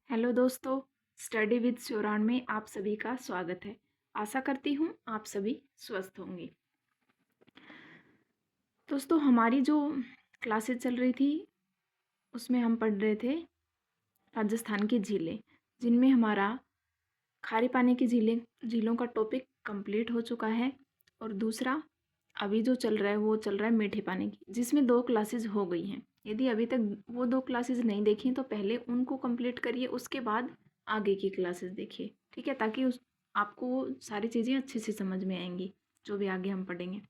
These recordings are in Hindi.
हेलो दोस्तों, स्टडी विद श्योरान में आप सभी का स्वागत है। आशा करती हूँ आप सभी स्वस्थ होंगे। दोस्तों, हमारी जो क्लासेस चल रही थी उसमें हम पढ़ रहे थे राजस्थान की झीलें, जिनमें हमारा खारे पानी की झीलों का टॉपिक कंप्लीट हो चुका है। और दूसरा अभी जो चल रहा है वो चल रहा है मीठे पानी की, जिसमें 2 क्लासेस हो गई हैं। यदि अभी तक वो 2 क्लासेस नहीं देखी तो पहले उनको कंप्लीट करिए, उसके बाद आगे की क्लासेस देखिए, ठीक है, ताकि आपको वो सारी चीज़ें अच्छे से समझ में आएंगी जो भी आगे हम पढ़ेंगे।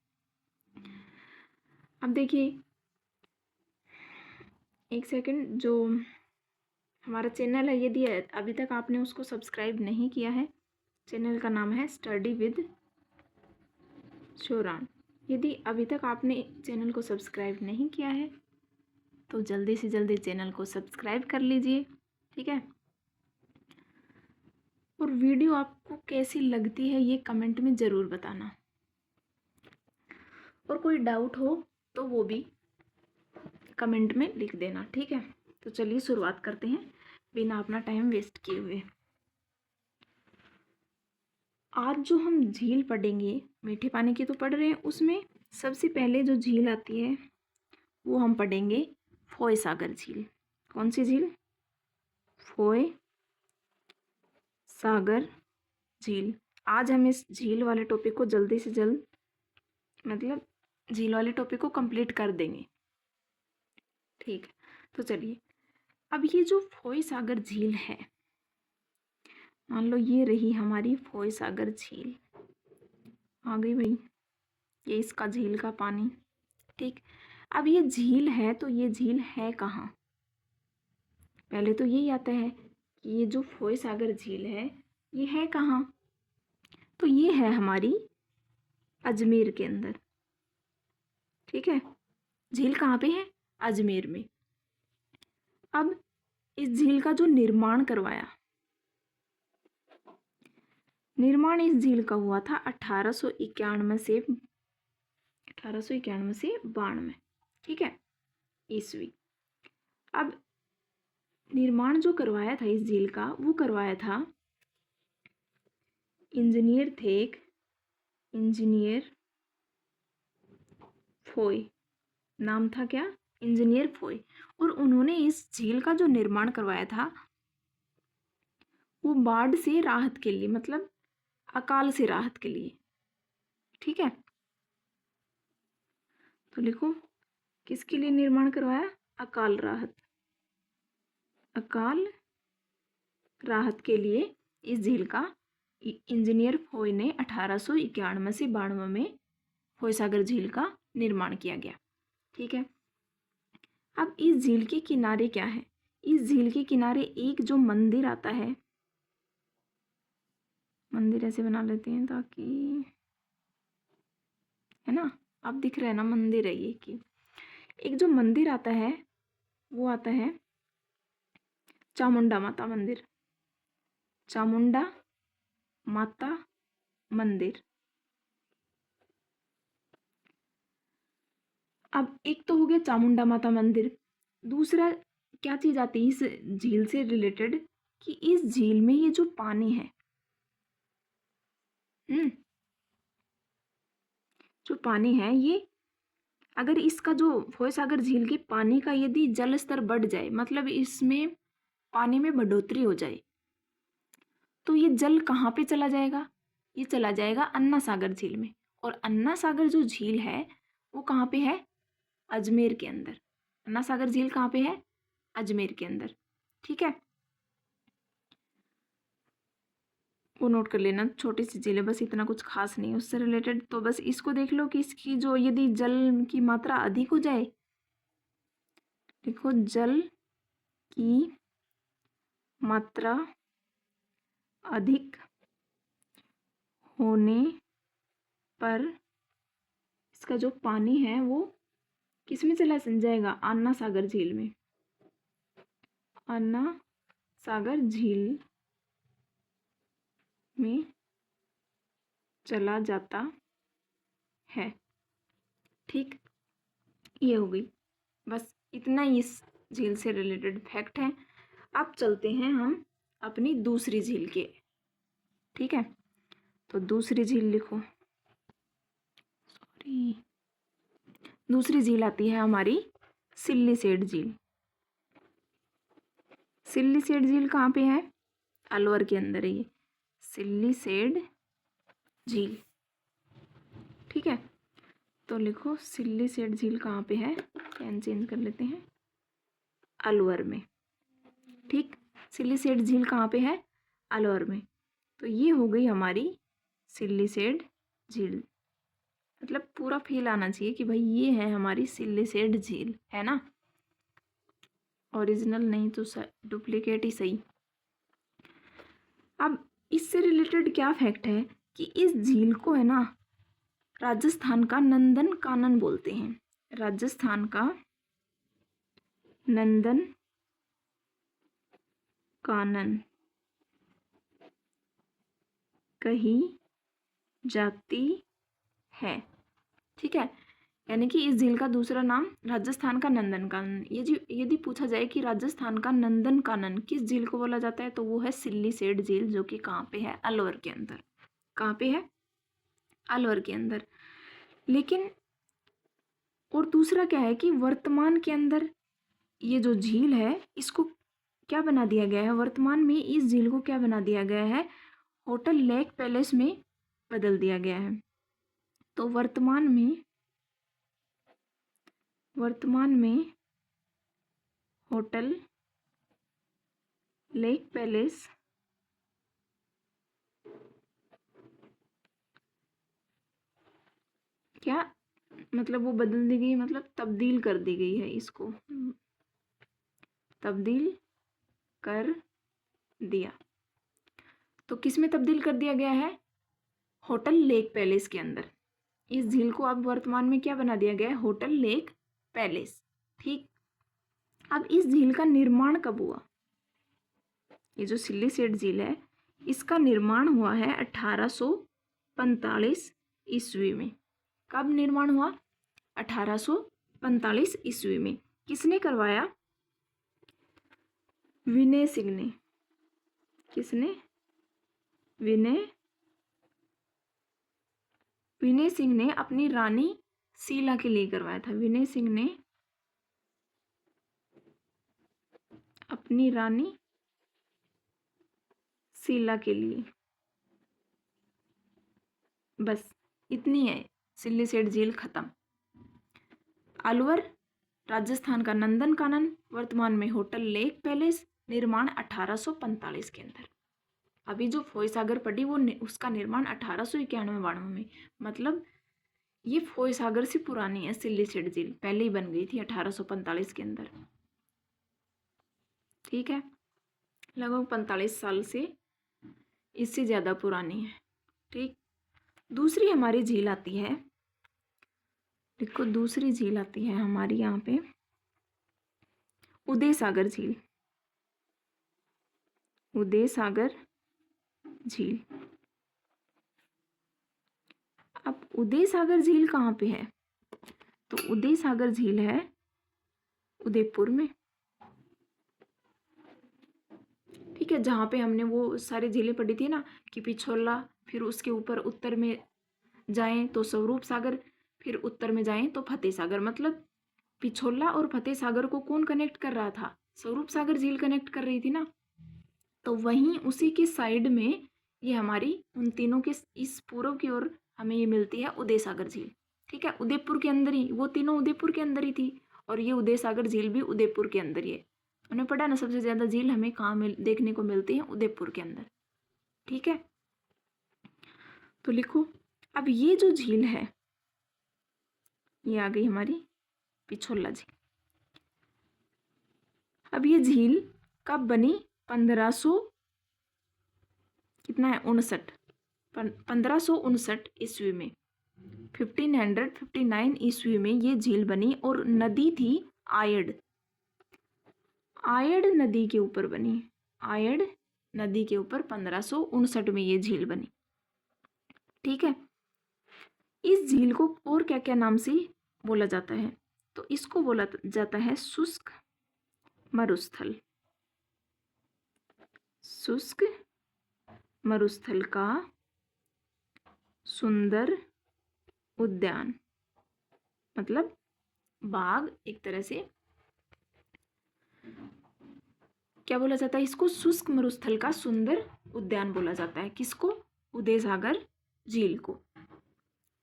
अब देखिए, एक सेकंड, जो हमारा चैनल है, यदि अभी तक आपने उसको सब्सक्राइब नहीं किया है, चैनल का नाम है स्टडी विद श्योरान। यदि अभी तक आपने चैनल को सब्सक्राइब नहीं किया है तो जल्दी से जल्दी चैनल को सब्सक्राइब कर लीजिए, ठीक है। और वीडियो आपको कैसी लगती है ये कमेंट में ज़रूर बताना, और कोई डाउट हो तो वो भी कमेंट में लिख देना, ठीक है। तो चलिए शुरुआत करते हैं बिना अपना टाइम वेस्ट किए हुए। आज जो हम झील पढ़ेंगे, मीठे पानी की तो पढ़ रहे हैं, उसमें सबसे पहले जो झील आती है वो हम पढ़ेंगे फोय सागर झील। कौन सी झील? फोय सागर झील। आज हम इस झील वाले टॉपिक को जल्दी से जल्द, मतलब झील वाले टॉपिक को कंप्लीट कर देंगे, ठीक है। तो चलिए, अब ये जो फोय सागर झील है, मान लो ये रही हमारी फोय सागर झील, आ गई भाई, ये इसका झील का पानी, ठीक। अब ये झील है तो ये झील है कहाँ? पहले तो यही आता है कि ये जो फोय सागर झील है ये है कहाँ? तो ये है हमारी अजमेर के अंदर, ठीक है। झील कहाँ पे है? अजमेर में। अब इस झील का जो निर्माण करवाया, निर्माण इस झील का हुआ था 1891 से 92, ठीक है, ईस्वी। अब निर्माण जो करवाया था इस झील का, वो करवाया था इंजीनियर थे, एक इंजीनियर फोय, नाम था क्या? इंजीनियर फोय। और उन्होंने इस झील का जो निर्माण करवाया था वो बाढ़ से राहत के लिए, मतलब अकाल से राहत के लिए, ठीक है। तो लिखो, किसके लिए निर्माण करवाया? अकाल राहत के लिए इस झील का इंजीनियर फोय ने 1891 से 92 में फोय सागर झील का निर्माण किया गया, ठीक है। अब इस झील के किनारे क्या है? इस झील के किनारे एक जो मंदिर आता है, मंदिर ऐसे बना लेते हैं ताकि, है ना, अब दिख रहा है ना, मंदिर है ये कि एक जो मंदिर आता है वो आता है चामुंडा माता मंदिर, चामुंडा माता मंदिर। अब एक तो हो गया चामुंडा माता मंदिर, दूसरा क्या चीज आती है इस झील से रिलेटेड, कि इस झील में ये जो पानी है, जो पानी है ये, अगर इसका जो फोय सागर झील के पानी का यदि जल स्तर बढ़ जाए, मतलब इसमें पानी में बढ़ोतरी हो जाए, तो ये जल कहाँ पे चला जाएगा? ये चला जाएगा अन्ना सागर झील में। और अन्ना सागर जो झील है वो कहाँ पे है? अजमेर के अंदर। अन्ना सागर झील कहाँ पे है? अजमेर के अंदर, ठीक है। वो नोट कर लेना, छोटी सी झील है, बस इतना कुछ खास नहीं उससे रिलेटेड। तो बस इसको देख लो कि इसकी जो यदि जल की मात्रा अधिक हो जाए, देखो जल की मात्रा अधिक होने पर इसका जो पानी है वो किस में चला जाएगा? अन्ना सागर झील में। अन्ना सागर झील में चला जाता है, ठीक। ये हो गई, बस इतना ही इस झील से रिलेटेड फैक्ट है। अब चलते हैं हम अपनी दूसरी झील के। ठीक है, तो दूसरी झील लिखो, सॉरी, दूसरी झील आती है हमारी सिल्लीसेड झील। सिल्लीसेड झील कहाँ पे है? अलवर के अंदर है ये सिल्लीसेड झील। ठीक है, तो लिखो सिल्लीसेड झील कहाँ पे है, पेन चेंज कर लेते हैं, अलवर में। ठीक, सिल्लीसेड झील कहाँ पे है? अलवर में। तो ये हो गई हमारी सिल्लीसेड झील। मतलब पूरा फील आना चाहिए कि भाई ये है हमारी सिल्लीसेड झील, है ना, ओरिजिनल नहीं तो डुप्लीकेट ही सही। अब इससे रिलेटेड क्या फैक्ट है कि इस झील को है ना राजस्थान का नंदन कानन बोलते हैं। राजस्थान का नंदन कानन कही जाती है। ठीक है, यानी कि इस झील का दूसरा नाम राजस्थान का नंदन कानन। यदि पूछा जाए कि राजस्थान का नंदन कानन किस झील को बोला जाता है, तो वो है सिल्लीसेड झील, जो कि कहाँ पे है? अलवर के अंदर। कहाँ पे है? अलवर के अंदर। लेकिन और दूसरा क्या है कि वर्तमान के अंदर ये जो झील है इसको क्या बना दिया गया है? वर्तमान में इस झील को क्या बना दिया गया है? होटल लेक पैलेस में बदल दिया गया है। तो वर्तमान में होटल लेक पैलेस क्या मतलब वो बदल दी गई, मतलब तब्दील कर दी गई है, इसको तब्दील कर दिया। तो किस में तब्दील कर दिया गया है? होटल लेक पैलेस के अंदर। इस झील को अब वर्तमान में क्या बना दिया गया है? Hotel lake palace. ठीक, अब इस झील का निर्माण कब हुआ? ये जो सिल्लीसेड झील है इसका निर्माण हुआ है 1845 ईस्वी में। कब निर्माण हुआ? 1845 ईस्वी में। किसने करवाया? विनय सिंह ने। किसने? विनय सिंह ने अपनी रानी शीला के लिए करवाया था। विनय सिंह ने अपनी रानी शीला के लिए। बस इतनी है, सिल्लीसेड झील खत्म। अलवर राजस्थान का नंदन कानन, वर्तमान में होटल लेक पैलेस, निर्माण 1845 के अंदर। अभी जो फोय सागर पड़ी वो उसका निर्माण 1891-92 में। मतलब ये फोय सागर से पुरानी है सिल्लीसेड झील, पहले ही बन गई थी 1845 के अंदर। ठीक है, लगभग 45 साल से इससे ज़्यादा पुरानी है। ठीक, दूसरी हमारी झील आती है, देखो दूसरी झील आती है हमारी यहाँ पे उदय सागर झील। उदय सागर झील। अब उदय सागर झील कहाँ पे है? तो उदय सागर झील है उदयपुर में। ठीक है, जहाँ पे हमने वो सारी झीलें पढ़ी थी ना कि पिछोला, फिर उसके ऊपर उत्तर में जाएं तो स्वरूप सागर, फिर उत्तर में जाएं तो फतेह सागर। मतलब पिछोला और फतेह सागर को कौन कनेक्ट कर रहा था? स्वरूप सागर झील कनेक्ट कर रही थी ना। तो वहीं उसी के साइड में ये हमारी उन तीनों के इस पूर्व की ओर हमें ये मिलती है उदय सागर झील। ठीक है, उदयपुर के अंदर ही, वो तीनों उदयपुर के अंदर ही थी और ये उदय सागर झील भी उदयपुर के अंदर ही है। उन्हें पता ना सबसे ज़्यादा झील हमें कहाँ देखने को मिलती है? उदयपुर के अंदर। ठीक है, तो लिखो अब ये जो झील है ये आ गई हमारी पिछोला झील। अब ये झील कब बनी? 1559 ईस्वी में, 1559 ईस्वी में ये झील बनी और नदी थी आयड। आयड नदी के ऊपर बनी। आयड नदी के ऊपर 1559 में ये झील बनी। ठीक है, इस झील को और क्या क्या नाम से बोला जाता है? तो इसको बोला जाता है शुष्क मरुस्थल। शुष्क मरुस्थल का सुंदर उद्यान, मतलब बाग एक तरह से क्या बोला जाता है इसको, शुष्क मरुस्थल का सुंदर उद्यान बोला जाता है। किसको? उदय सागर झील को।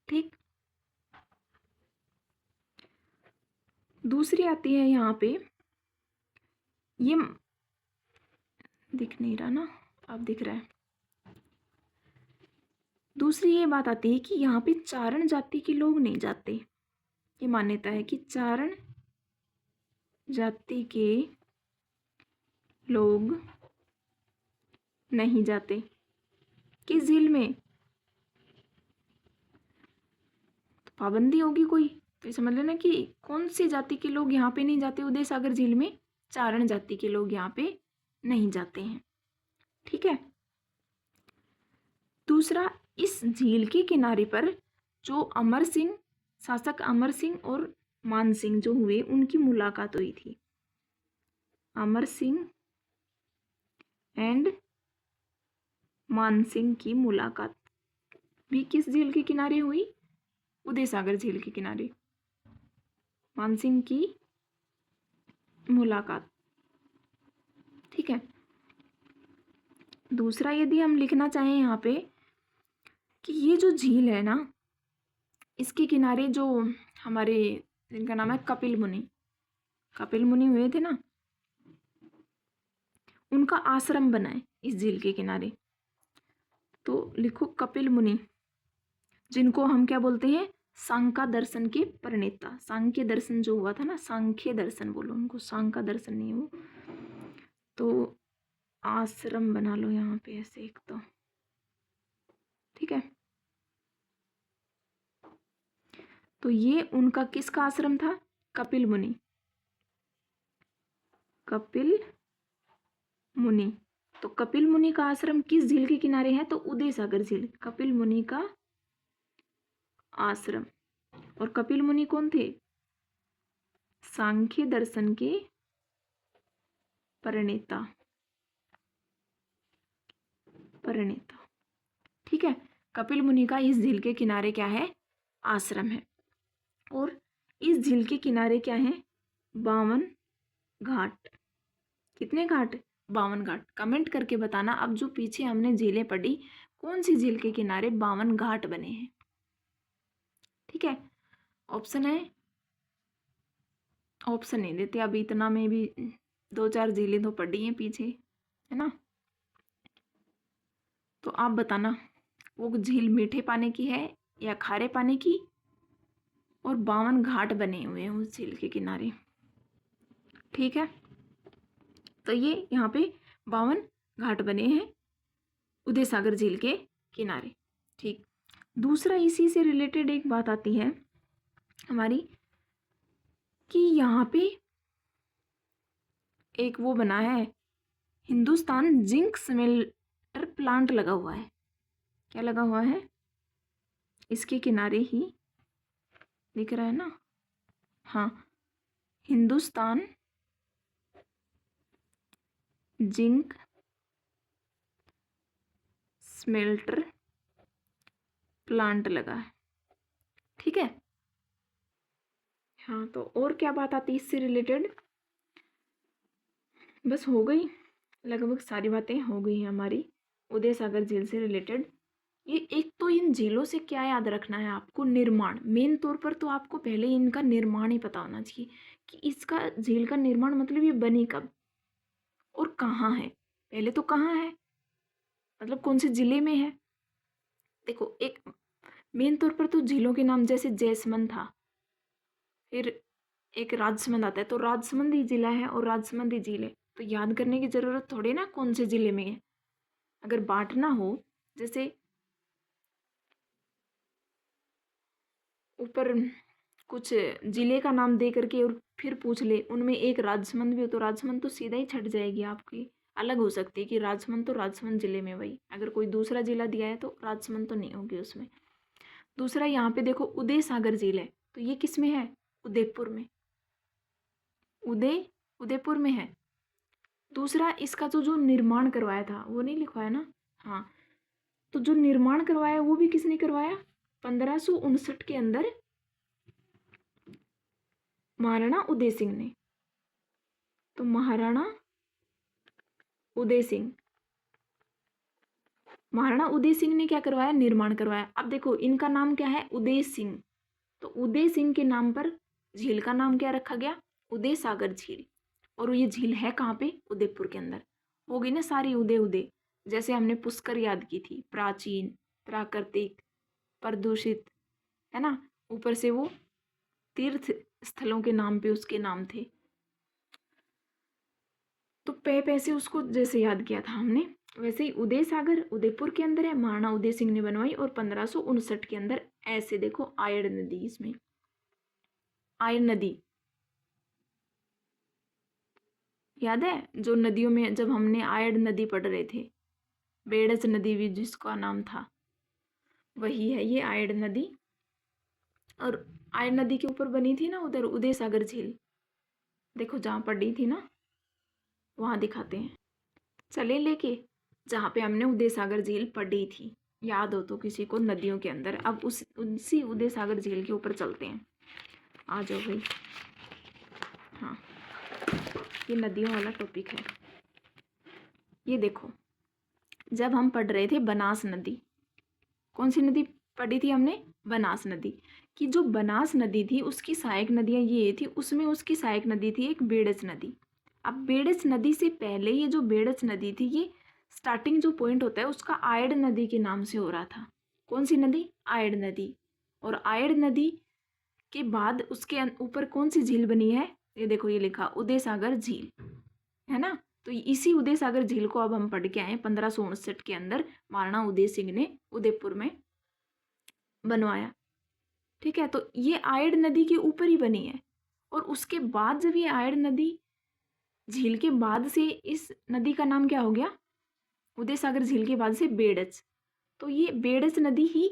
ठीक, दूसरी आती है यहाँ पे, ये दिख नहीं रहा ना, अब दिख रहा है। दूसरी ये बात आती है कि यहाँ पे चारण जाति के लोग नहीं जाते। ये मान्यता है कि चारण जाति के लोग नहीं जाते किस झील में, तो पाबंदी होगी कोई, तो समझ लेना कि कौन सी जाति के लोग यहाँ पे नहीं जाते उदय सागर झील में, चारण जाति के लोग यहाँ पे नहीं जाते हैं। ठीक है, दूसरा, इस झील के किनारे पर जो अमर सिंह, शासक अमर सिंह और मान सिंह जो हुए, उनकी मुलाकात हुई थी। अमर सिंह एंड मान सिंह की मुलाकात भी किस झील के किनारे हुई? उदय सागर झील के किनारे मान सिंह की मुलाकात। ठीक है, दूसरा यदि हम लिखना चाहें यहाँ पे कि ये जो झील है ना, इसके किनारे जो हमारे, जिनका नाम है कपिल मुनि हुए थे ना, उनका आश्रम बना है इस झील के किनारे। तो लिखो कपिल मुनि, जिनको हम क्या बोलते हैं, सांख्य दर्शन के प्रणेता। सांख्य दर्शन जो हुआ था ना, सांख्य दर्शन बोलो उनको, सांख्य दर्शन नहीं हो तो आश्रम बना लो यहाँ पे ऐसे एक तो। ठीक है, तो ये उनका किसका आश्रम था? कपिल मुनि। कपिल मुनि, तो कपिल मुनि का आश्रम किस झील के किनारे है? तो उदय सागर झील, कपिल मुनि का आश्रम। और कपिल मुनि कौन थे? सांख्य दर्शन के प्रणेता। ठीक है, कपिल मुनि का इस झील के किनारे क्या है? आश्रम है। और इस झील के किनारे क्या है? 52 घाट। कितने घाट? 52 घाट। कमेंट करके बताना, अब जो पीछे हमने झीलें पढ़ी, कौन सी झील के किनारे 52 घाट बने हैं? ठीक है, ऑप्शन है, ऑप्शन नहीं देते अभी, इतना में भी 2-4 झीलें तो पढ़ी हैं पीछे, है ना। तो आप बताना वो झील मीठे पानी की है या खारे पानी की, और 52 घाट बने हुए हैं उस झील के किनारे। ठीक है, तो ये यहाँ पे 52 घाट बने हैं उदय सागर झील के किनारे। ठीक, दूसरा इसी से रिलेटेड एक बात आती है हमारी कि यहाँ पे एक वो बना है, हिंदुस्तान जिंक स्मेल्टर प्लांट लगा हुआ है। क्या लगा हुआ है? इसके किनारे ही दिख रहा है ना, हाँ, हिंदुस्तान जिंक स्मेल्टर प्लांट लगा है। ठीक है, हाँ, तो और क्या बात आती है इससे रिलेटेड? बस हो गई, लगभग सारी बातें हो गई हैं हमारी उदय सागर झील से रिलेटेड। ये एक तो इन झीलों से क्या याद रखना है आपको? निर्माण। मेन तौर पर तो आपको पहले इनका निर्माण ही पता होना चाहिए कि इसका झील का निर्माण मतलब ये बनी कब और कहाँ है। पहले तो कहाँ है, मतलब कौन से जिले में है। देखो, एक मेन तौर पर तो झीलों के नाम जैसे जैसमंद था, फिर एक राजसमंद आता है, तो राजसमंद ही जिला है और राजसमंद ही झील है, तो याद करने की ज़रूरत थोड़ी ना कौन से ज़िले में है। अगर बांटना हो, जैसे ऊपर कुछ ज़िले का नाम दे करके और फिर पूछ ले उनमें एक राजसमंद भी हो, तो राजसमंद तो सीधा ही छट जाएगी आपकी, अलग हो सकती है कि राजसमंद तो राजसमंद ज़िले में वही। अगर कोई दूसरा ज़िला दिया है तो राजसमंद तो नहीं होगी उसमें। दूसरा यहाँ पे देखो उदय सागर झील है, तो ये किस में है? उदयपुर में। उदयपुर में है। दूसरा इसका जो निर्माण करवाया था वो नहीं लिखवाया ना, हाँ, तो जो निर्माण करवाया वो भी किसने करवाया, 1559 के अंदर महाराणा उदय सिंह ने। तो महाराणा उदय सिंह, महाराणा उदय सिंह ने क्या करवाया, निर्माण करवाया। अब देखो इनका नाम क्या है, उदय सिंह, तो उदय सिंह के नाम पर झील का नाम क्या रखा गया, उदय सागर झील। और ये झील है कहाँ पे, उदयपुर के अंदर। हो गई ना सारी उदय उदय, जैसे हमने पुष्कर याद की थी, प्राचीन, प्राकृतिक, प्रदूषित, है ना, ऊपर से वो तीर्थ स्थलों के नाम पे उसके नाम थे। तो पैसे उसको जैसे याद किया था हमने, वैसे ही उदय सागर उदयपुर के अंदर है, महाराणा उदय सिंह ने बनवाई। और 1559 के अंदर ऐसे देखो आयड़ नदी, इसमें आयड़ नदी याद है, जो नदियों में जब हमने आयड़ नदी पढ़ रहे थे, बेड़च नदी भी जिसका नाम था, वही है ये आयड़ नदी। और आयड़ नदी के ऊपर बनी थी ना उधर उदय सागर झील, देखो जहाँ पड़ी थी ना वहाँ दिखाते हैं। चले लेके जहाँ पे हमने उदय सागर झील पड़ी थी, याद हो तो किसी को, नदियों के अंदर। अब उसी उदय सागर झील के ऊपर चलते हैं, आ जाओ भाई। हाँ, ये नदियों वाला टॉपिक है। ये देखो जब हम पढ़ रहे थे बनास नदी, कौन सी नदी पढ़ी थी हमने, बनास नदी, कि जो बनास नदी थी उसकी सहायक नदियाँ ये थी, उसमें उसकी सहायक नदी थी एक बेड़च नदी। अब बेड़च नदी से पहले ये जो बेड़च नदी थी, ये स्टार्टिंग जो पॉइंट होता है उसका आयड़ नदी के नाम से हो रहा था। कौन सी नदी, आयड़ नदी। और आयड़ नदी के बाद उसके ऊपर कौन सी झील बनी है, ये देखो ये लिखा उदय सागर झील, है ना। तो इसी उदय सागर झील को अब हम पढ़ के आए 1559 के अंदर महाराणा उदय सिंह ने उदयपुर में बनवाया। ठीक है, तो ये आयड़ नदी के ऊपर ही बनी है। और उसके बाद जब ये आयड़ नदी झील के बाद से इस नदी का नाम क्या हो गया, उदय सागर झील के बाद से बेड़च। तो ये बेड़च नदी ही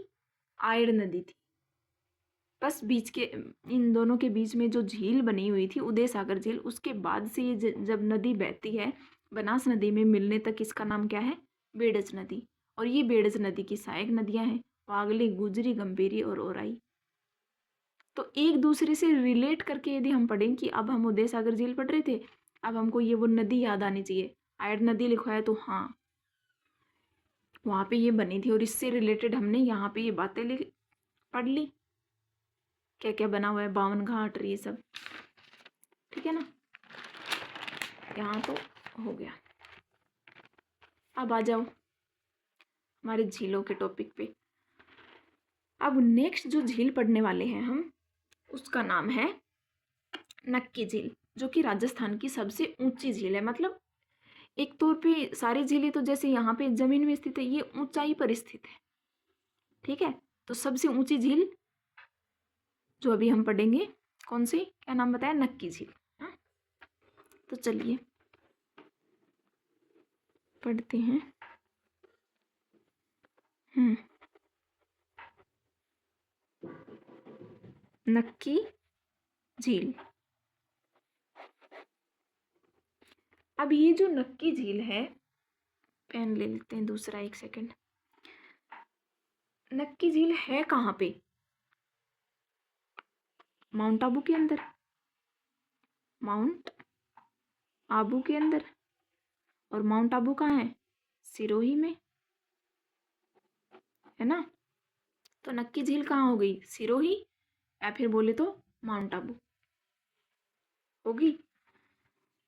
आयड़ नदी थी। बस बीच के इन दोनों के बीच में जो झील बनी हुई थी उदय सागर झील, उसके बाद से ये जब नदी बहती है बनास नदी में मिलने तक इसका नाम क्या है, बेड़च नदी। और ये बेड़च नदी की सहायक नदियां हैं वागले, गुजरी, गंभीरी और ओराई। तो एक दूसरे से रिलेट करके यदि हम पढ़ें कि अब हम उदय सागर झील पढ़ रहे थे, अब हमको ये वो नदी याद आनी चाहिए, आयड़ नदी लिखवाया तो हाँ वहाँ पे ये बनी थी, और इससे रिलेटेड हमने यहाँ पे ये बातें पढ़ ली, क्या क्या बना हुआ है, 52 घाट ये सब। ठीक है ना, यहाँ तो हो गया। अब आ जाओ हमारे झीलों के टॉपिक पे। अब नेक्स्ट जो झील पढ़ने वाले हैं हम, उसका नाम है नक्की झील, जो कि राजस्थान की सबसे ऊंची झील है। मतलब एक तौर पे सारी झीलें तो जैसे यहाँ पे जमीन में स्थित है, ये ऊंचाई पर स्थित है। ठीक है, तो सबसे ऊंची झील जो अभी हम पढ़ेंगे कौन सी, क्या नाम बताया, नक्की झील। हाँ, तो चलिए पढ़ते हैं। नक्की झील। अब ये जो नक्की झील है, पेन ले लेते हैं दूसरा, एक सेकंड। नक्की झील है कहाँ पे, माउंट आबू के अंदर, माउंट आबू के अंदर। और माउंट आबू कहाँ है, सिरोही में, है ना। तो नक्की झील कहाँ हो गई, सिरोही, या फिर बोले तो माउंट आबू होगी।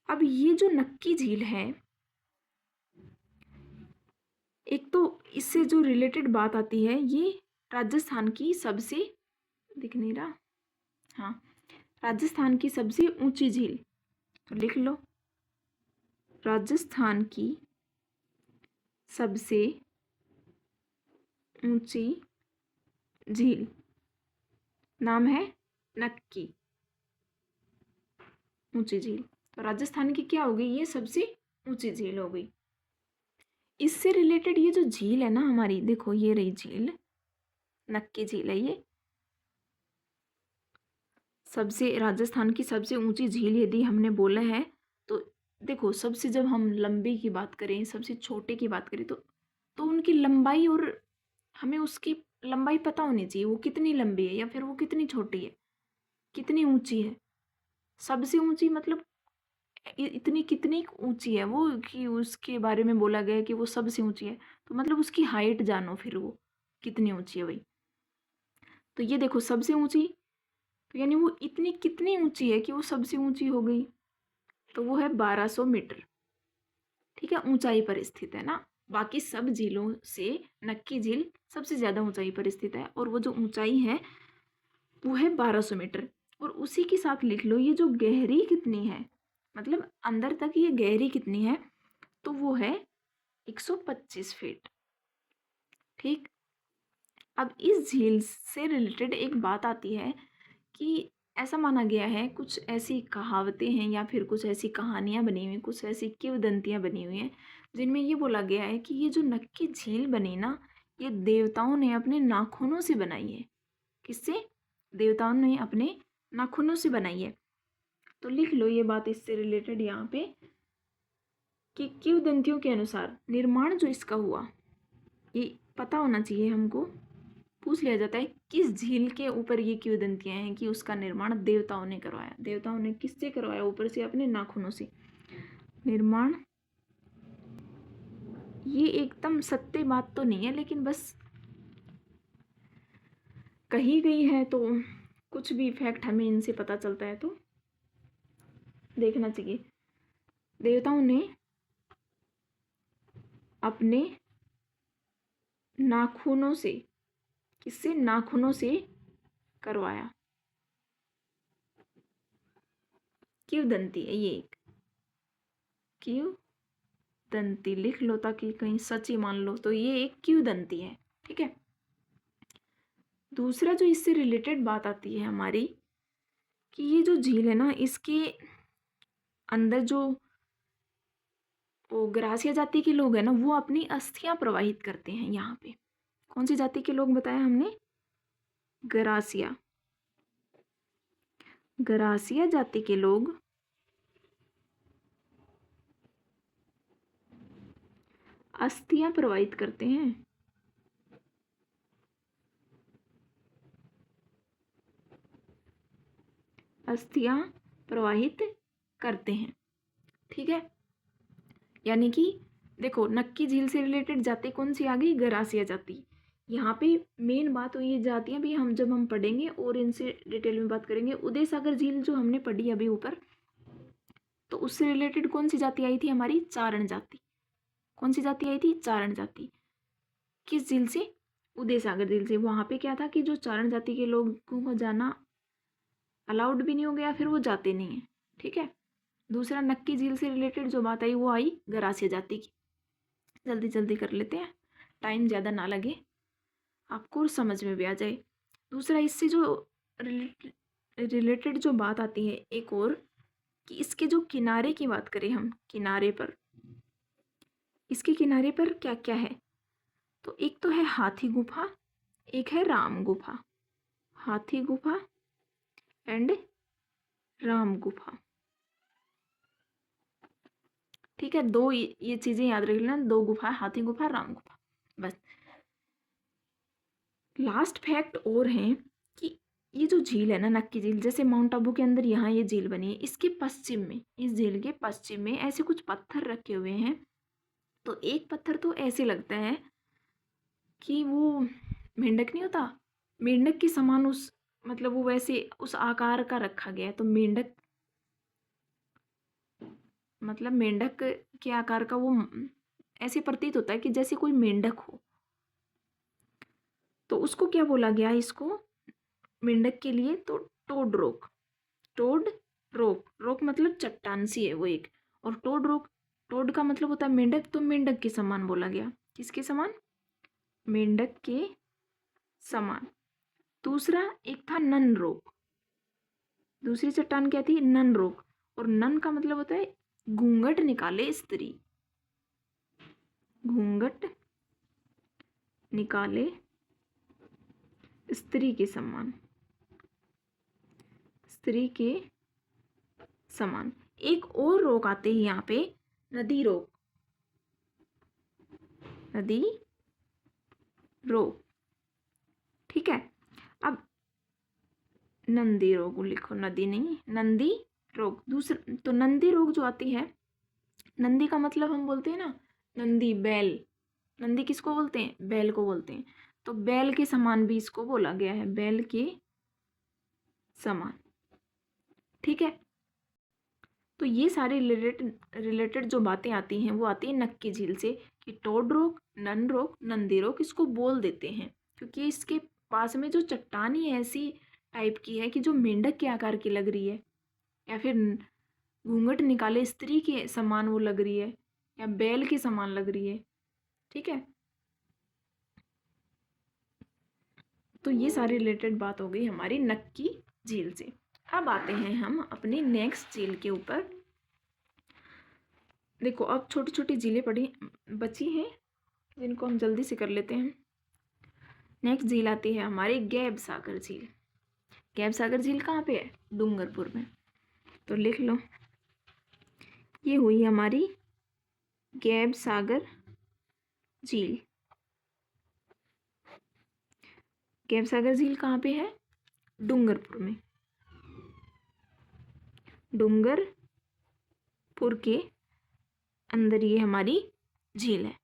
अब ये जो नक्की झील है, एक तो इससे जो रिलेटेड बात आती है, ये राजस्थान की सबसे, दिख नहीं रहा, हाँ, राजस्थान की सबसे ऊंची झील, तो लिख लो, राजस्थान की सबसे ऊंची झील नाम है नक्की ऊंची झील। तो राजस्थान की क्या हो गई, ये सबसे ऊंची झील हो गई। इससे रिलेटेड ये जो झील है ना हमारी, देखो ये रही झील, नक्की झील है ये, सबसे राजस्थान की सबसे ऊंची झील यदि हमने बोला है, तो देखो सबसे जब हम लंबे की बात करें, सबसे छोटे की बात करें, तो उनकी लंबाई और हमें उसकी लंबाई पता होनी चाहिए, वो कितनी लंबी है या फिर वो कितनी छोटी है, कितनी ऊंची है। सबसे ऊंची मतलब इतनी कितनी ऊंची है वो, कि उसके बारे में बोला गया है कि वो सबसे ऊंची है, तो मतलब उसकी हाइट जानो फिर वो कितनी ऊंची है भाई। तो ये देखो सबसे ऊंची, तो यानी वो इतनी कितनी ऊंची है कि वो सबसे ऊंची हो गई, तो वो है 1200 मीटर। ठीक है, ऊंचाई पर स्थित है ना। बाकी सब झीलों से नक्की झील सबसे ज़्यादा ऊंचाई पर स्थित है, और वो जो ऊंचाई है वो है 1200 मीटर। और उसी के साथ लिख लो ये जो गहरी कितनी है, मतलब अंदर तक ये गहरी कितनी है, तो वो है 125 फीट। ठीक, अब इस झील से रिलेटेड एक बात आती है कि ऐसा माना गया है, कुछ ऐसी कहावतें हैं या फिर कुछ ऐसी कहानियाँ बनी हुई, कुछ ऐसी किंवदंतियाँ बनी हुई हैं जिनमें ये बोला गया है कि ये जो नक्की झील बनी ना, ये देवताओं ने अपने नाखूनों से बनाई है। किससे? देवताओं ने अपने नाखूनों से बनाई है। तो लिख लो ये बात इससे रिलेटेड यहाँ पे कि किंवदंतियों के अनुसार निर्माण जो इसका हुआ, ये पता होना चाहिए हमको। पूछ लिया जाता है किस झील के ऊपर ये किंवदंतियां हैं कि उसका निर्माण देवताओं ने करवाया। देवताओं ने किससे करवाया? ऊपर से अपने नाखूनों से निर्माण। ये एकदम सत्य बात तो नहीं है, लेकिन बस कही गई है, तो कुछ भी फैक्ट हमें इनसे पता चलता है तो देखना चाहिए। देवताओं ने अपने नाखूनों से, किससे? नाखूनों से करवाया। किंवदंती है ये एक, किंवदंती लिख लो ताकि कहीं सच ही मान लो, तो ये एक किंवदंती है। ठीक है, दूसरा जो इससे रिलेटेड बात आती है हमारी कि ये जो झील है ना, इसके अंदर जो वो ग्रासिया जाति के लोग हैं ना, वो अपनी अस्थियां प्रवाहित करते हैं यहाँ पे। कौन सी जाति के लोग बताया हमने? ग्रासिया। ग्रासिया जाति के लोग अस्थियां प्रवाहित करते हैं। अस्थियां प्रवाहित करते हैं। ठीक है, यानी कि देखो नक्की झील से रिलेटेड जाति कौन सी आ गई? गरासिया जाति। यहाँ पे मेन बात हुई ये जातियाँ भी हम जब हम पढ़ेंगे और इनसे डिटेल में बात करेंगे। उदय सागर झील जो हमने पढ़ी अभी ऊपर, तो उससे रिलेटेड कौन सी जाति आई थी हमारी? चारण जाति। कौन सी जाति आई थी? चारण जाति। किस झील से? उदय सागर झील से। वहाँ पे क्या था कि जो चारण जाति के लोगों को जाना अलाउड भी नहीं हो गया, फिर वो जाते नहीं है। ठीक है, दूसरा नक्की झील से रिलेटेड जो बात आई वो आई गरासिया जाति की। जल्दी जल्दी कर लेते हैं, टाइम ज़्यादा ना लगे आपको और समझ में भी आ जाए। दूसरा इससे जो रिलेटेड जो बात आती है एक और, कि इसके जो किनारे की बात करें हम, किनारे पर, इसके किनारे पर क्या क्या है? तो एक तो है हाथी गुफा, एक है राम गुफा। हाथी गुफा एंड राम गुफा। ठीक है, दो ये चीज़ें याद रख लेना, दो गुफा, हाथी गुफा, राम गुफा। बस लास्ट फैक्ट और हैं कि ये जो झील है ना, नक्की झील, जैसे माउंट आबू के अंदर यहाँ ये झील बनी है, इसके पश्चिम में, इस झील के पश्चिम में ऐसे कुछ पत्थर रखे हुए हैं। तो एक पत्थर तो ऐसे लगता है कि वो मेंढक नहीं होता, मेंढक के समान, उस मतलब वो वैसे उस आकार का रखा गया है। तो मेंढक मतलब मेंढक के आकार का वो ऐसे प्रतीत होता है कि जैसे कोई मेंढक हो। तो उसको क्या बोला गया इसको, मेंढक के लिए? तो टोड रोक। टोड रोक, रोक मतलब चट्टान सी है वो एक, और टोड रोक, टोड का मतलब होता है मेंढक, तो मेंढक के समान बोला गया। किसके समान? मेंढक के समान। दूसरा एक था नन रोक। दूसरी चट्टान क्या थी? नन रोक। और नन का मतलब होता है घूंघट निकाले स्त्री। घूंघट निकाले स्त्री के समान, स्त्री के समान। एक और रोग आते हैं यहाँ पे, नदी रोग, नदी रोग, ठीक है। अब नंदी रोग लिखो, नदी नहीं, नंदी रोग। दूसरा तो नंदी रोग जो आती है, नंदी का मतलब हम बोलते हैं ना, नंदी बैल, नंदी किसको बोलते हैं, बैल को बोलते हैं। तो बैल के समान भी इसको बोला गया है, बैल के समान, ठीक है। तो ये सारे रिलेटेड जो बातें आती हैं वो आती है नक्की की झील से, कि टोड रोग, नन रोग, नंदी रोग इसको बोल देते हैं, क्योंकि इसके पास में जो चट्टानी ऐसी टाइप की है कि जो मेंढक के आकार की लग रही है, या फिर घूंघट निकाले स्त्री के समान वो लग रही है, या बैल के समान लग रही है, ठीक है। तो ये सारी रिलेटेड बात हो गई हमारी नक्की झील से। अब आते हैं हम अपनी नेक्स्ट झील के ऊपर। देखो अब छोटी छोटी झीलें पड़ी बची हैं, जिनको हम जल्दी से कर लेते हैं। नेक्स्ट झील आती है हमारी गैब सागर झील। गैब सागर झील कहाँ पे है, डूंगरपुर में। तो लिख लो, ये हुई हमारी गैब सागर झील। गैब सागर झील कहाँ पे है, डूंगरपुर में, डूंगरपुर के अंदर ये हमारी झील है,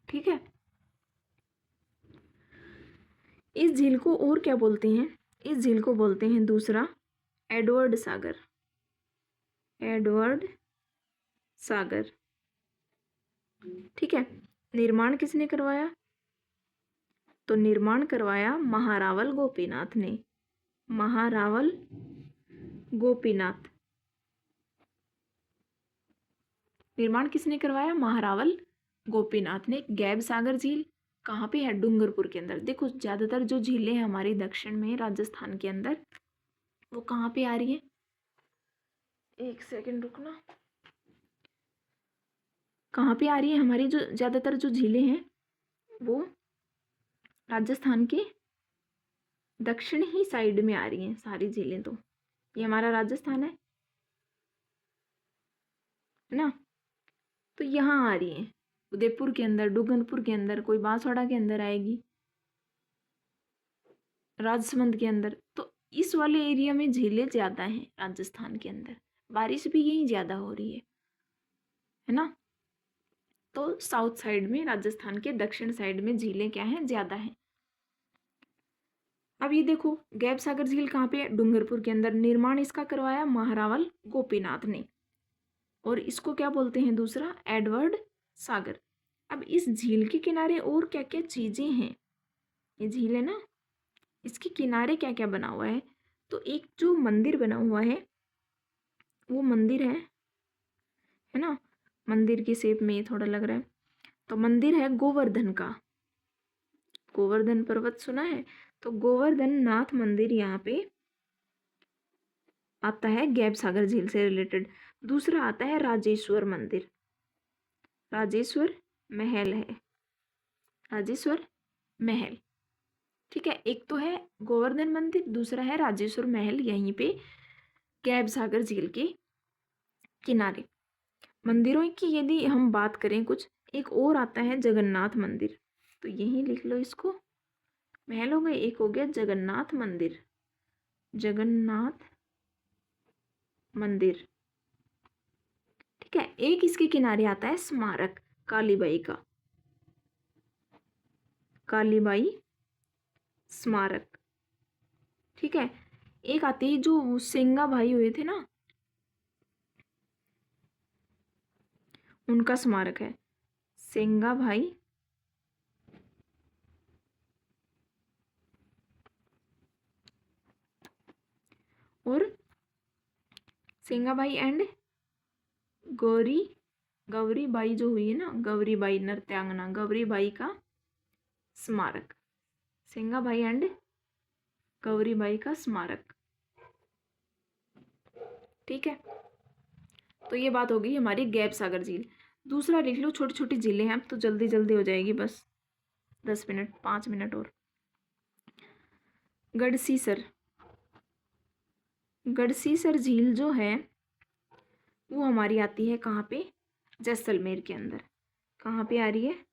ठीक है। इस झील को और क्या बोलते हैं, इस झील को बोलते हैं दूसरा एडवर्ड सागर, एडवर्ड सागर, ठीक है। निर्माण किसने करवाया, तो निर्माण करवाया महारावल गोपीनाथ ने, महारावल गोपीनाथ, निर्माण किसने करवाया, महारावल गोपीनाथ ने। गैब सागर झील कहाँ पे है, डूंगरपुर के अंदर। देखो ज़्यादातर जो झीलें हैं हमारी दक्षिण में राजस्थान के अंदर, वो कहाँ पे आ रही है, एक सेकंड रुकना, कहाँ पे आ रही है हमारी जो ज़्यादातर जो झीलें हैं वो राजस्थान के दक्षिण ही साइड में आ रही हैं सारी झीलें। तो ये हमारा राजस्थान है ना, तो यहाँ आ रही हैं, उदयपुर के अंदर, डूंगरपुर के अंदर, कोई बांसवाड़ा के अंदर आएगी, राजसमंद के अंदर। तो इस वाले एरिया में झीलें ज़्यादा हैं राजस्थान के अंदर, बारिश भी यहीं ज़्यादा हो रही है ना। तो साउथ साइड में, राजस्थान के दक्षिण साइड में झीलें क्या हैं, ज़्यादा हैं। अब ये देखो गैब सागर झील कहाँ पे है, डूंगरपुर के अंदर। निर्माण इसका करवाया महारावल गोपीनाथ ने, और इसको क्या बोलते हैं दूसरा, एडवर्ड सागर। अब इस झील के किनारे और क्या क्या चीज़ें हैं, ये झील है ना, इसके किनारे क्या क्या बना हुआ है। तो एक जो मंदिर बना हुआ है वो मंदिर है ना, मंदिर की शेप में ये थोड़ा लग रहा है। तो मंदिर है गोवर्धन का, गोवर्धन पर्वत सुना है, तो गोवर्धन नाथ मंदिर यहाँ पे आता है गैब सागर झील से रिलेटेड। दूसरा आता है राजेश्वर मंदिर, राजेश्वर महल है, राजेश्वर महल, ठीक है। एक तो है गोवर्धन मंदिर, दूसरा है राजेश्वर महल, यहीं पे गैब सागर झील के किनारे। मंदिरों की यदि हम बात करें कुछ, एक और आता है जगन्नाथ मंदिर, तो यहीं लिख लो इसको, महल हो गए, एक हो गया जगन्नाथ मंदिर, जगन्नाथ मंदिर, ठीक है। एक इसके किनारे आता है स्मारक कालीबाई का, कालीबाई स्मारक, ठीक है। एक आती है जो सिंगा भाई हुए थे ना, उनका स्मारक है, सिंगा भाई और सिंगा भाई एंड गौरी बाई जो हुई है ना, गौरी बाई नृत्यांगना, गौरी बाई का स्मारक, सिंगा भाई एंड गौरी बाई का स्मारक, ठीक है। तो ये बात हो गई हमारी गैब सागर झील। दूसरा लिख लो, छोटी छोटी झीलें हैं, अब तो जल्दी जल्दी हो जाएगी, बस 10 मिनट 5 मिनट और। गढ़सीसर, गढ़सीसर झील जो है वो हमारी आती है कहाँ पे, जैसलमेर के अंदर। कहाँ पे आ रही है,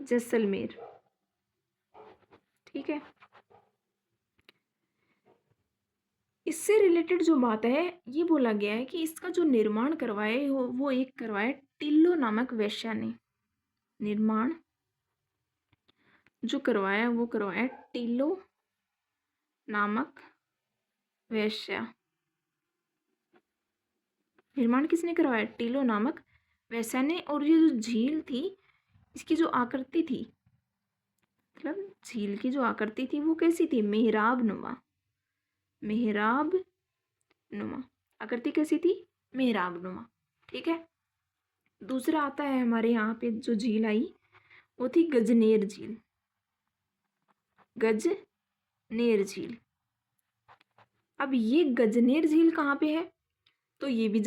जैसलमेर। ठीक है, इससे रिलेटेड जो बात है ये बोला गया है कि इसका जो निर्माण करवाए वो एक करवाए टिल्लो नामक वेश्या ने। निर्माण जो करवाया वो करवाया टिल्लो नामक वेश्या। निर्माण किसने करवाया, टिल्लो नामक वेश्या ने। और ये जो झील थी इसकी जो आकृति थी, मतलब झील की जो आकृति थी वो कैसी थी, मेहराब नुमा। मेहराब नुमा आकृति कैसी थी, मेहराब नुमा। ठीक है, दूसरा आता है हमारे यहाँ पे जो झील आई वो थी गजनेर झील। गजनेर झील। अब ये गजनेर झील कहाँ पे है, तो ये भी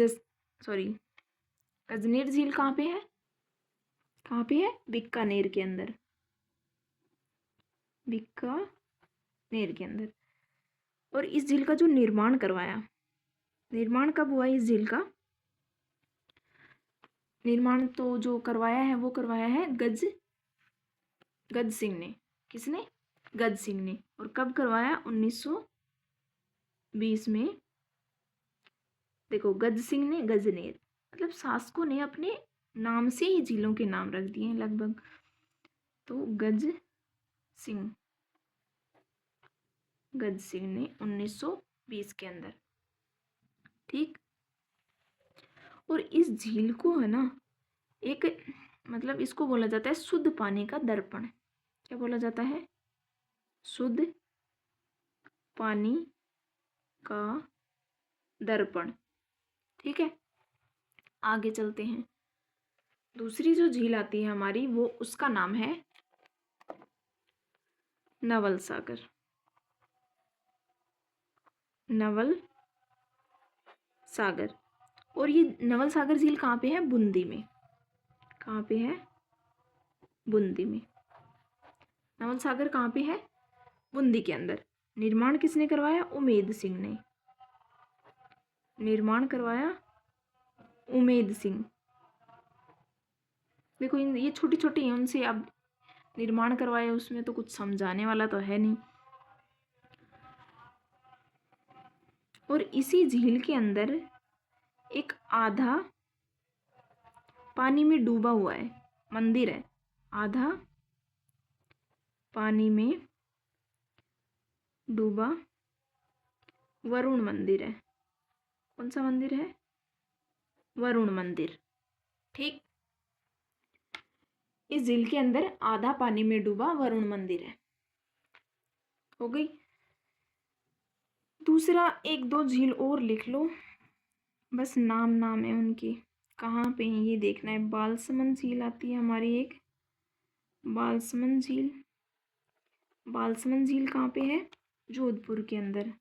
गजनेर झील कहाँ पे है, कहाँ पे है, बीकानेर के अंदर। बीकानेर के अंदर। और इस झील का जो निर्माण करवाया, निर्माण कब हुआ इस झील का, निर्माण तो जो करवाया है वो करवाया है गज सिंह ने। किसने, गज सिंह ने। और कब करवाया, 1920 में। देखो, गज सिंह ने गजनेर, मतलब शासकों ने अपने नाम से ही झीलों के नाम रख दिए हैं लगभग। तो गज सिंह ने 1920 के अंदर। ठीक, और इस झील को है ना एक, मतलब इसको बोला जाता है शुद्ध पानी का दर्पण। क्या बोला जाता है, शुद्ध पानी का दर्पण। ठीक है, आगे चलते हैं। दूसरी जो झील आती है हमारी वो, उसका नाम है नवल सागर। नवल सागर। और ये नवल सागर झील कहाँ पे है, बूंदी में। कहाँ पे है, बूंदी में। नवल सागर कहाँ पे है, बूंदी के अंदर। निर्माण किसने करवाया, उमेद सिंह ने। निर्माण करवाया उमेद सिंह। देखो ये छोटी छोटी हैं, उनसे अब निर्माण करवाए उसमें तो कुछ समझाने वाला तो है नहीं। और इसी झील के अंदर एक आधा पानी में डूबा हुआ है मंदिर है। आधा पानी में डूबा वरुण मंदिर है। कौन सा मंदिर है, वरुण मंदिर। ठीक, इस झील के अंदर आधा पानी में डूबा वरुण मंदिर है। हो गई। दूसरा एक दो झील और लिख लो, बस नाम है उनकी, कहाँ पे है ये देखना है। बालसमंद झील आती है हमारी एक, बालसमंद झील। बालसमंद झील कहाँ पे है, जोधपुर के अंदर।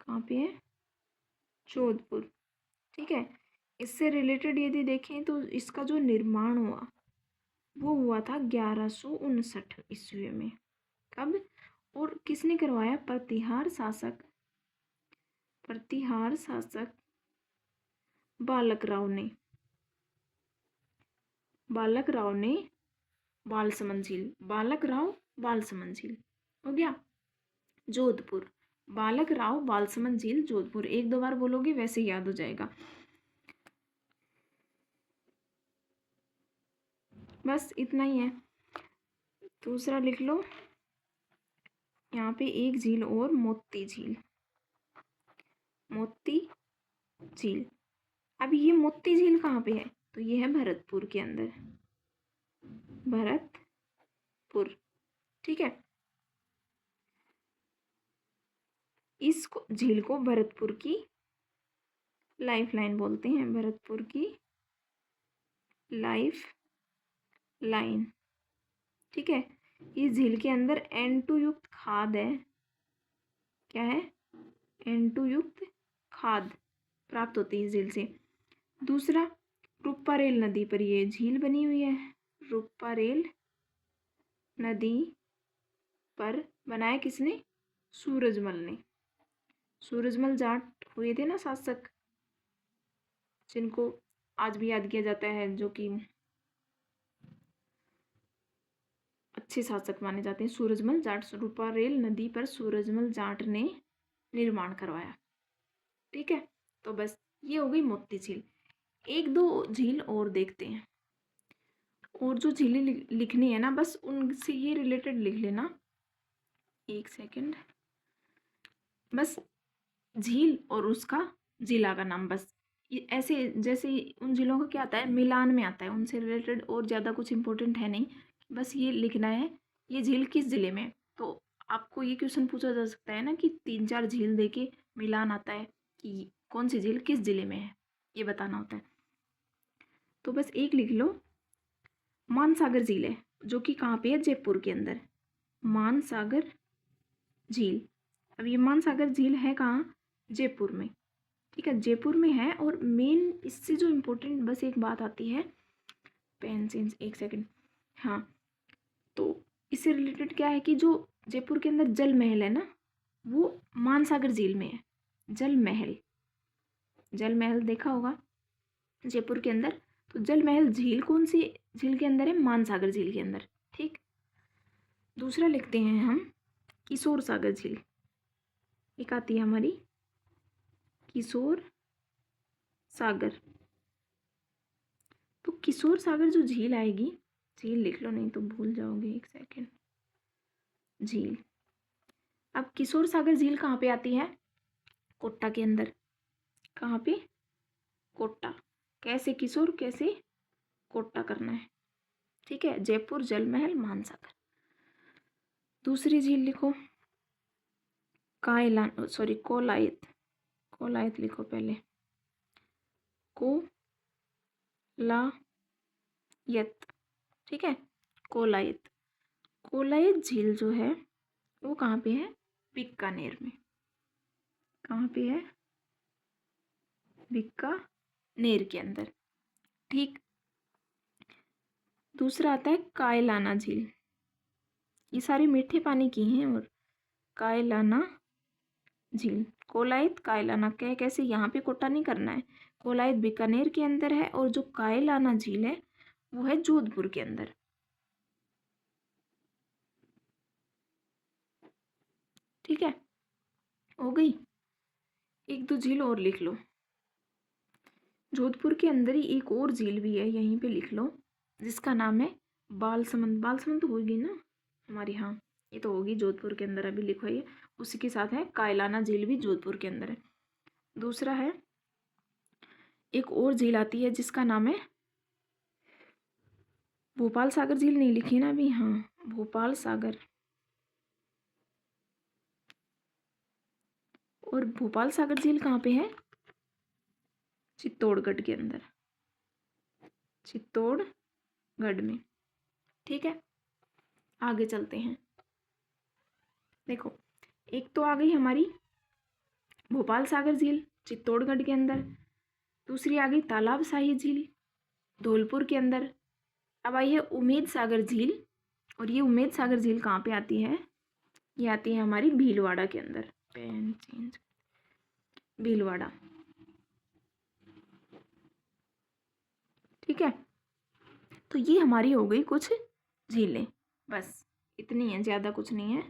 कहाँ पे है, जोधपुर। ठीक है, इससे रिलेटेड यदि देखें तो इसका जो निर्माण हुआ वो हुआ था 1159 ईस्वी में। कब, और किसने करवाया, प्रतिहार शासक बालक राव ने। बालसमंद झील, बालक राव बालसमंद झील। हो गया, जोधपुर। बालक राव बालसमंद झील, जोधपुर। एक दो बार बोलोगे वैसे याद हो जाएगा। बस इतना ही है। दूसरा लिख लो, यहाँ पे एक झील और, मोती झील। मोती झील। अब ये मोती झील कहाँ पे है, तो ये है भरतपुर के अंदर। भरतपुर। ठीक है, इस झील को भरतपुर की लाइफ लाइन बोलते हैं। भरतपुर की लाइफ लाइन। ठीक है, इस झील के अंदर N2 युक्त खाद है। क्या है, N2 युक्त खाद प्राप्त होती है इस झील से। दूसरा, रूपारेल नदी पर ये झील बनी हुई है। रूपारेल नदी पर बनाया किसने, सूरजमल ने। सूरजमल जाट हुए थे ना शासक, जिनको आज भी याद किया जाता है, जो कि अच्छे शासक माने जाते हैं। सूरजमल जाट, रूपारेल नदी पर सूरजमल जाट ने निर्माण करवाया। ठीक है, तो बस ये हो गई मोती झील। एक दो झील और देखते हैं, और जो झीलें लिखनी है ना, बस उनसे ये रिलेटेड लिख लेना। एक सेकंड, बस झील और उसका जिला का नाम, बस ऐसे जैसे उन जिलों का क्या आता है, मिलान में आता है, उनसे रिलेटेड और ज़्यादा कुछ इंपॉर्टेंट है नहीं, बस ये लिखना है ये झील किस ज़िले में। तो आपको ये क्वेश्चन पूछा जा सकता है ना कि 3-4 झील देके मिलान आता है कि कौन सी झील किस ज़िले में है, ये बताना होता है। तो बस एक लिख लो, मानसागर झील है, जो कि कहाँ पे है, जयपुर के अंदर, मानसागर झील। अब ये मानसागर झील है कहाँ, जयपुर में। ठीक है, जयपुर में है। और मेन इससे जो इम्पोर्टेंट बस एक बात आती है, पेन सेंस, एक सेकंड, हाँ, तो इससे रिलेटेड क्या है कि जो जयपुर के अंदर जल महल है ना, वो मानसागर झील में है। जल महल, जल महल देखा होगा जयपुर के अंदर, तो जल महल झील कौन सी झील के अंदर है, मानसागर झील के अंदर। ठीक, दूसरा लिखते हैं हम किशोर सागर झील। एक आती है हमारी किशोर सागर। तो किशोर सागर जो झील आएगी, झील लिख लो नहीं तो भूल जाओगे, एक सेकेंड, झील। अब किशोर सागर झील कहाँ पे आती है, कोटा के अंदर। कहाँ पे, कोटा। कैसे किशोर, कैसे कोटा करना है। ठीक है, जयपुर, जल महल, मानसागर। दूसरी झील लिखो, कायलान, सॉरी कोलायत, कोलायत लिखो पहले, कोलायत। ठीक है, कोलायत। कोलायत झील जो है वो कहाँ पे है, बीकानेर में। कहाँ पे है, बीकानेर के अंदर। ठीक, दूसरा आता है कायलाना झील। ये सारे मीठे पानी की हैं। और कायलाना झील, कोलायत कायलाना, कैसे, यहाँ पे कोटा नहीं करना है। कोलायत बीकानेर के अंदर है, और जो कायलाना झील है वो है जोधपुर के अंदर। ठीक है, हो गई। एक दो झील और लिख लो। जोधपुर के अंदर ही एक और झील भी है, यहीं पे लिख लो, जिसका नाम है बालसमंद। बालसमंद तो होगी ना हमारी, हाँ ये तो होगी जोधपुर के अंदर, अभी लिखो ये। उसी के साथ है कायलाना झील भी जोधपुर के अंदर है। दूसरा है, एक और झील आती है जिसका नाम है भोपाल सागर झील, नहीं लिखी ना अभी, हाँ भोपाल सागर। और भोपाल सागर झील कहाँ पे है, चित्तौड़गढ़ के अंदर, चित्तौड़गढ़ में। ठीक है, आगे चलते हैं। देखो, एक तो आ गई हमारी भोपाल सागर झील चित्तौड़गढ़ के अंदर। दूसरी आ गई तालाब शाही झील धौलपुर के अंदर। अब आई है उम्मेद सागर झील, और ये उम्मेद सागर झील कहाँ पे आती है, ये आती है हमारी भीलवाड़ा के अंदर। Pen change, Bhilwara. ठीक है, तो ये हमारी हो गई कुछ झीलें, बस इतनी है, ज़्यादा कुछ नहीं है।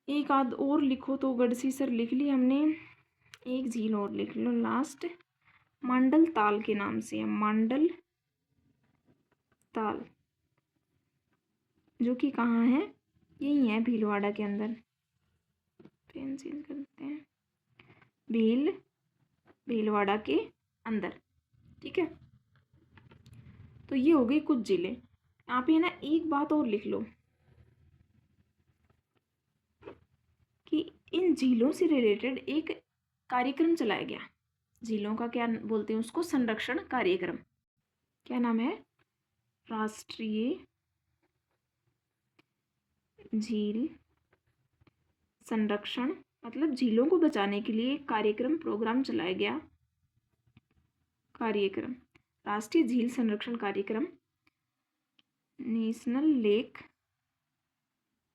एक आध और लिखो तो, गढ़सीसर लिख ली हमने, एक झील और लिख लो लास्ट, मांडल ताल के नाम से है, मांडल ताल, जो कि कहाँ है, यही है भीलवाड़ा के अंदर। पेन चेंज करते हैं, भीलवाड़ा के अंदर। ठीक है, तो ये हो गई कुछ जिले। यहाँ पे है ना, एक बात और लिख लो कि इन झीलों से रिलेटेड एक कार्यक्रम चलाया गया। झीलों का क्या बोलते हैं उसको, संरक्षण कार्यक्रम। क्या नाम है, राष्ट्रीय झील संरक्षण, मतलब झीलों को बचाने के लिए एक कार्यक्रम, प्रोग्राम चलाया गया। कार्यक्रम, राष्ट्रीय झील संरक्षण कार्यक्रम, नेशनल लेक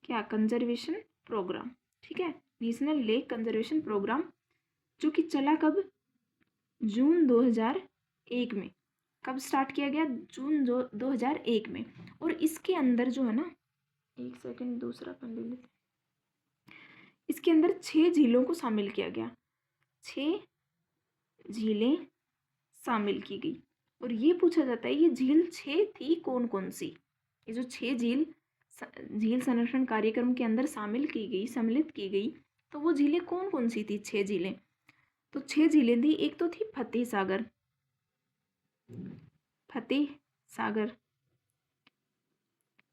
क्या कंजर्वेशन प्रोग्राम। ठीक है, नेशनल लेक कंजर्वेशन प्रोग्राम, जो कि चला कब, जून 2001 में। कब स्टार्ट किया गया? जून 2001 में। और इसके अंदर जो है ना, एक सेकंड दूसरा पेन ले लेते। इसके अंदर 6 झीलों को शामिल किया गया, 6 झीलें शामिल की गई। और ये पूछा जाता है ये झील 6 थी कौन कौन सी? ये जो 6 झील संरक्षण कार्यक्रम के अंदर शामिल की गई, सम्मिलित की गई, तो वो झीलें कौन कौन सी थी? 6 झीलें। तो 6 झीलें थी। एक तो थी फतेह सागर, फतेह सागर,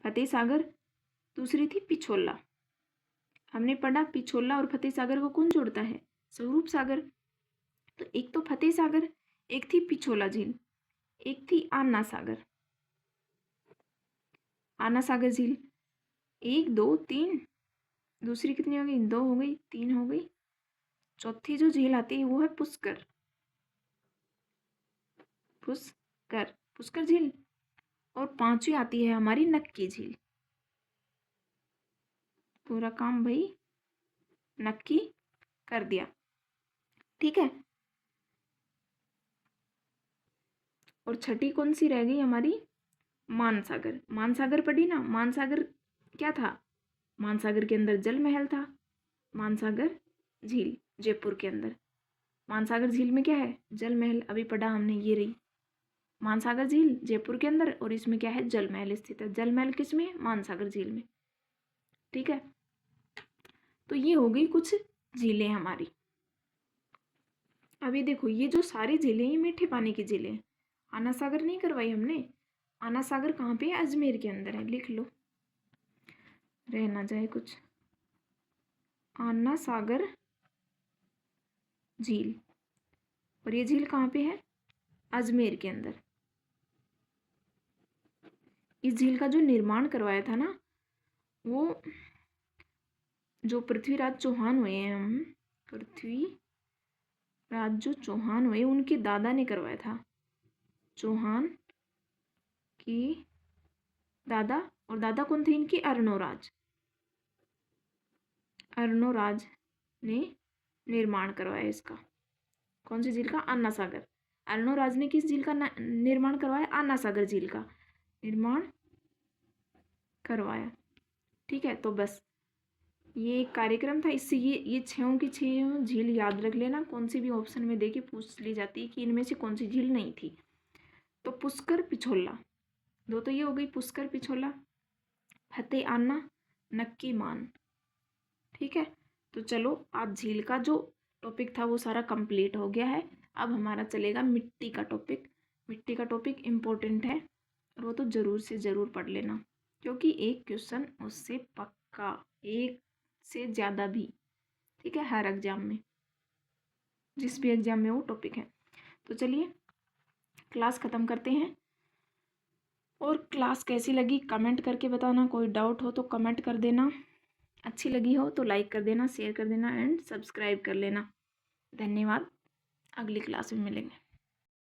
फतेह सागर। दूसरी थी पिछोला। हमने पढ़ा पिछोला और फतेह सागर को कौन जोड़ता है? स्वरूप सागर। तो एक तो फतेह सागर, एक थी पिछोला झील, एक थी आना सागर, आना सागर झील। 1 2 3, दूसरी कितनी हो गई? 2 हो गई, 3 हो गई। चौथी जो झील आती है वो है पुष्कर, पुष्कर, पुष्कर झील। और 5वीं आती है हमारी नक्की झील। पूरा काम भाई नक्की कर दिया, ठीक है। और छठी कौन सी रह गई हमारी? मानसागर। मानसागर पढ़ी ना? मानसागर क्या था? मानसागर के अंदर जल महल था। मानसागर झील जयपुर के अंदर। मानसागर झील में क्या है? जल महल। अभी पढ़ा हमने, ये रही मानसागर झील जयपुर के अंदर। और इसमें क्या है? जल महल स्थित है। जल महल किस में? मानसागर झील में, ठीक है। तो ये हो गई कुछ झीलें हमारी। अभी देखो ये जो सारी झीलें ये मीठे पानी की झीलें हैं। आना सागर नहीं करवाई हमने। आना सागर कहाँ पे है? अजमेर के अंदर है, लिख लो, रह ना जाए कुछ। आना सागर झील। और ये झील कहाँ पे है? अजमेर के अंदर। इस झील का जो निर्माण करवाया था ना, वो जो पृथ्वीराज चौहान हुए हैं, हम पृथ्वीराज जो चौहान हुए उनके दादा ने करवाया था। चौहान की दादा, और दादा कौन थे इनके? अर्णोराज। अर्णोराज ने निर्माण करवाया इसका। कौन सी झील का? आना सागर। अर्णोराज ने किस झील का निर्माण करवाया? आना सागर झील का निर्माण करवाया, ठीक है। तो बस ये एक कार्यक्रम था। इससे ये 6 की 6 झील याद रख लेना। कौन सी भी ऑप्शन में देके पूछ ली जाती है कि इनमें से कौन सी झील नहीं थी। तो पुष्कर पिछोला, 2 तो ये हो गई, पुष्कर पिछोला, फतेह आना, नक्की मान, ठीक है। तो चलो आज झील का जो टॉपिक था वो सारा कंप्लीट हो गया है। अब हमारा चलेगा मिट्टी का टॉपिक। मिट्टी का टॉपिक इम्पोर्टेंट है और वो तो ज़रूर से ज़रूर पढ़ लेना, क्योंकि एक क्वेश्चन उससे पक्का, एक से ज़्यादा भी, ठीक है, हर एग्जाम में, जिस भी एग्जाम में वो टॉपिक है। तो चलिए क्लास ख़त्म करते हैं। और क्लास कैसी लगी कमेंट करके बताना। कोई डाउट हो तो कमेंट कर देना। अच्छी लगी हो तो लाइक कर देना, शेयर कर देना एंड सब्सक्राइब कर लेना। धन्यवाद। अगली क्लास में मिलेंगे।